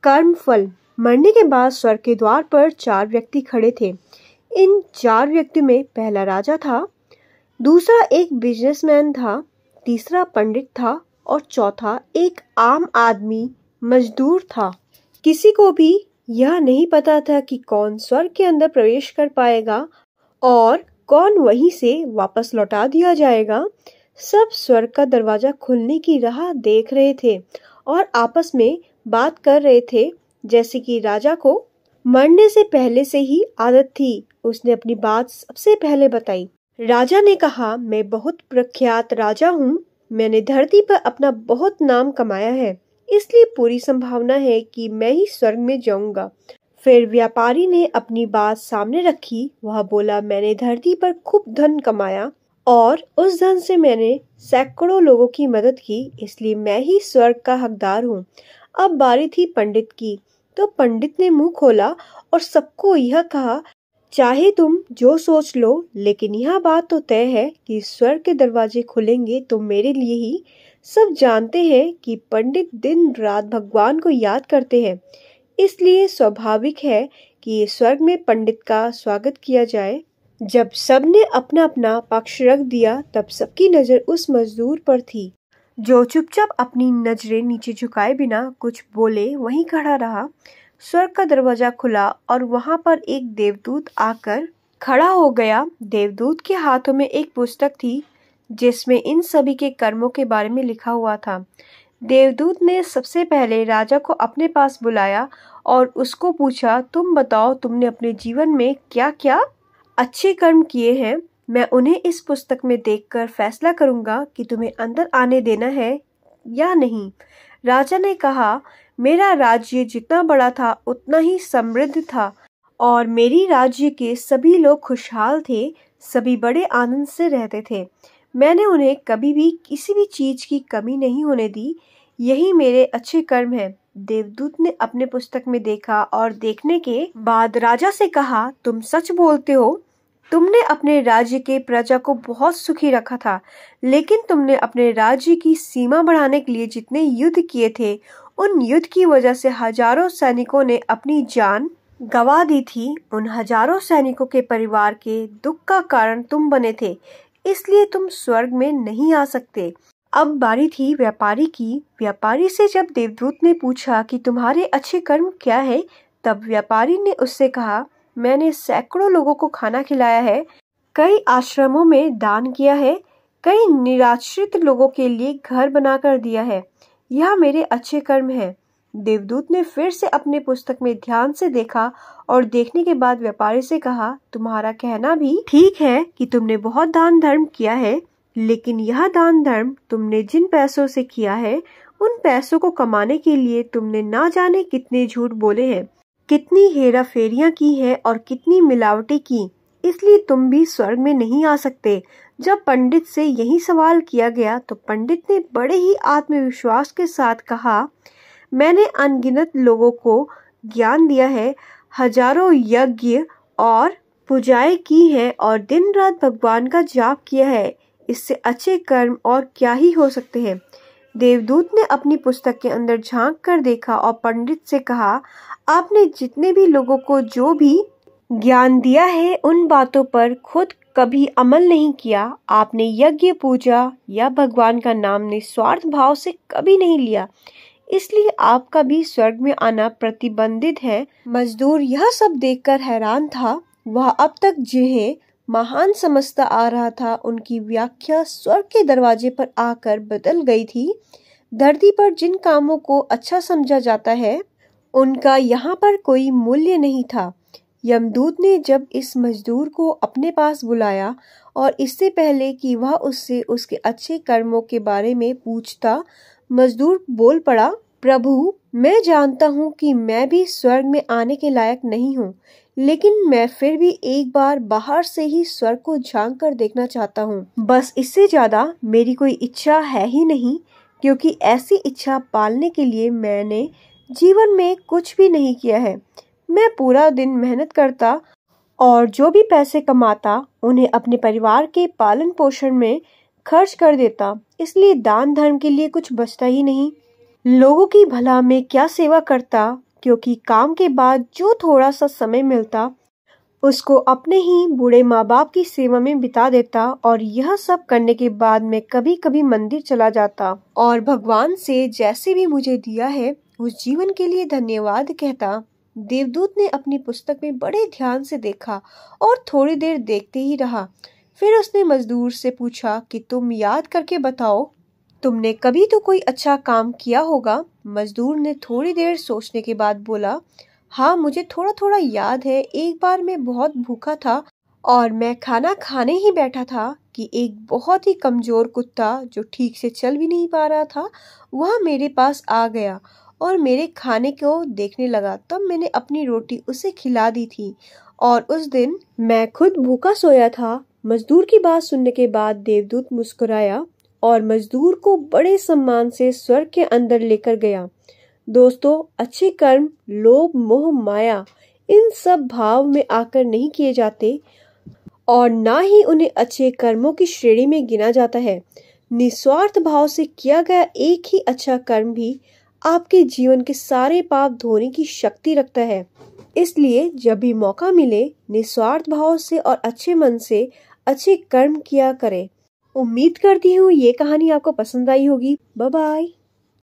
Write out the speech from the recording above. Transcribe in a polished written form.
कर्म फल। मरने के बाद स्वर्ग के द्वार पर 4 व्यक्ति खड़े थे। इन 4 व्यक्तियों में पहला राजा था, दूसरा एक बिजनेसमैन था, तीसरा पंडित था और चौथा एक आम आदमी मजदूर था। किसी को भी यह नहीं पता था कि कौन स्वर्ग के अंदर प्रवेश कर पाएगा और कौन वहीं से वापस लौटा दिया जाएगा। सब स्वर्ग का दरवाजा खुलने की राह देख रहे थे और आपस में बात कर रहे थे। जैसे कि राजा को मरने से पहले से ही आदत थी, उसने अपनी बात सबसे पहले बताई। राजा ने कहा, मैं बहुत प्रख्यात राजा हूँ। मैंने धरती पर अपना बहुत नाम कमाया है, इसलिए पूरी संभावना है कि मैं ही स्वर्ग में जाऊंगा। फिर व्यापारी ने अपनी बात सामने रखी। वह बोला, मैंने धरती पर खूब धन कमाया और उस धन से मैंने सैकड़ों लोगों की मदद की, इसलिए मैं ही स्वर्ग का हकदार हूँ। अब बारी थी पंडित की, तो पंडित ने मुंह खोला और सबको यह कहा, चाहे तुम जो सोच लो, लेकिन यह बात तो तय है कि स्वर्ग के दरवाजे खुलेंगे तो मेरे लिए ही। सब जानते हैं कि पंडित दिन रात भगवान को याद करते हैं, इसलिए स्वाभाविक है कि स्वर्ग में पंडित का स्वागत किया जाए। जब सबने अपना अपना पक्ष रख दिया, तब सबकी नजर उस मजदूर पर थी जो चुपचाप अपनी नजरें नीचे झुकाए बिना कुछ बोले वहीं खड़ा रहा। स्वर्ग का दरवाजा खुला और वहां पर एक देवदूत आकर खड़ा हो गया। देवदूत के हाथों में एक पुस्तक थी जिसमें इन सभी के कर्मों के बारे में लिखा हुआ था। देवदूत ने सबसे पहले राजा को अपने पास बुलाया और उसको पूछा, तुम बताओ, तुमने अपने जीवन में क्या क्या अच्छे कर्म किए हैं। मैं उन्हें इस पुस्तक में देखकर फैसला करूंगा कि तुम्हें अंदर आने देना है या नहीं। राजा ने कहा, मेरा राज्य जितना बड़ा था उतना ही समृद्ध था और मेरी राज्य के सभी लोग खुशहाल थे, सभी बड़े आनंद से रहते थे। मैंने उन्हें कभी भी किसी भी चीज की कमी नहीं होने दी। यही मेरे अच्छे कर्म हैं। देवदूत ने अपने पुस्तक में देखा और देखने के बाद राजा से कहा, तुम सच बोलते हो। तुमने अपने राज्य के प्रजा को बहुत सुखी रखा था, लेकिन तुमने अपने राज्य की सीमा बढ़ाने के लिए जितने युद्ध किए थे, उन युद्ध की वजह से हजारों सैनिकों ने अपनी जान गंवा दी थी। उन हजारों सैनिकों के परिवार के दुख का कारण तुम बने थे, इसलिए तुम स्वर्ग में नहीं आ सकते। अब बारी थी व्यापारी की। व्यापारी से जब देवदूत ने पूछा कि तुम्हारे अच्छे कर्म क्या है, तब व्यापारी ने उससे कहा, मैंने सैकड़ों लोगों को खाना खिलाया है, कई आश्रमों में दान किया है, कई निराश्रित लोगों के लिए घर बनाकर दिया है। यह मेरे अच्छे कर्म हैं। देवदूत ने फिर से अपने पुस्तक में ध्यान से देखा और देखने के बाद व्यापारी से कहा, तुम्हारा कहना भी ठीक है कि तुमने बहुत दान धर्म किया है, लेकिन यह दान धर्म तुमने जिन पैसों से किया है, उन पैसों को कमाने के लिए तुमने ना जाने कितने झूठ बोले हैं, कितनी हेरा फेरियां की है और कितनी मिलावटें की, इसलिए तुम भी स्वर्ग में नहीं आ सकते। जब पंडित से यही सवाल किया गया तो पंडित ने बड़े ही आत्मविश्वास के साथ कहा, मैंने अनगिनत लोगों को ज्ञान दिया है, हजारों यज्ञ और पूजाएं की हैं और दिन रात भगवान का जाप किया है। इससे अच्छे कर्म और क्या ही हो सकते हैं। देवदूत ने अपनी पुस्तक के अंदर झांक कर देखा और पंडित से कहा, आपने जितने भी लोगों को जो भी ज्ञान दिया है, उन बातों पर खुद कभी अमल नहीं किया। आपने यज्ञ, पूजा या भगवान का नाम निस्वार्थ भाव से कभी नहीं लिया, इसलिए आपका भी स्वर्ग में आना प्रतिबंधित है। मजदूर यह सब देखकर हैरान था। वह अब तक जिन्हें महान समझता आ रहा था, उनकी व्याख्या स्वर्ग के दरवाजे पर आकर बदल गई थी। धरती पर जिन कामों को अच्छा समझा जाता है, उनका यहाँ पर कोई मूल्य नहीं था। यमदूत ने जब इस मजदूर को अपने पास बुलाया और इससे पहले कि वह उससे उसके अच्छे कर्मों के बारे में पूछता, मजदूर बोल पड़ा, प्रभु, मैं जानता हूँ कि मैं भी स्वर्ग में आने के लायक नहीं हूँ, लेकिन मैं फिर भी एक बार बाहर से ही स्वर्ग को झांक कर देखना चाहता हूँ। बस इससे ज्यादा मेरी कोई इच्छा है ही नहीं, क्योंकि ऐसी इच्छा पालने के लिए मैंने जीवन में कुछ भी नहीं किया है। मैं पूरा दिन मेहनत करता और जो भी पैसे कमाता उन्हें अपने परिवार के पालन पोषण में खर्च कर देता, इसलिए दान धर्म के लिए कुछ बचता ही नहीं। लोगों की भला में क्या सेवा करता क्योंकि काम के बाद जो थोड़ा सा समय मिलता उसको अपने ही बूढ़े माँ बाप की सेवा में बिता देता और यह सब करने के बाद मैं कभी कभी मंदिर चला जाता और भगवान से जैसे भी मुझे दिया है उस जीवन के लिए धन्यवाद कहता। देवदूत ने अपनी पुस्तक में बड़े ध्यान से देखा और थोड़ी देर देखते ही रहा। फिर उसने मजदूर से पूछा कि तुम याद करके बताओ, तुमने कभी तो कोई अच्छा काम किया होगा। मजदूर ने थोड़ी देर सोचने के बाद बोला, हाँ मुझे थोड़ा थोड़ा याद है। एक बार मैं बहुत भूखा था और मैं खाना खाने ही बैठा था कि एक बहुत ही कमजोर कुत्ता जो ठीक से चल भी नहीं पा रहा था वह मेरे पास आ गया और मेरे खाने को देखने लगा। तब मैंने अपनी रोटी उसे खिला दी थी और उस दिन मैं खुद भूखा सोया था। मजदूर की बात सुनने के बाद देवदूत मुस्कुराया और मजदूर को बड़े सम्मान से स्वर्ग के अंदर लेकर गया। दोस्तों, अच्छे कर्म लोभ मोह माया इन सब भाव में आकर नहीं किए जाते और ना ही उन्हें अच्छे कर्मों की श्रेणी में गिना जाता है। निस्वार्थ भाव से किया गया एक ही अच्छा कर्म भी आपके जीवन के सारे पाप धोने की शक्ति रखता है। इसलिए जब भी मौका मिले निस्वार्थ भाव से और अच्छे मन से अच्छे कर्म किया करें। उम्मीद करती हूँ ये कहानी आपको पसंद आई होगी। Bye bye.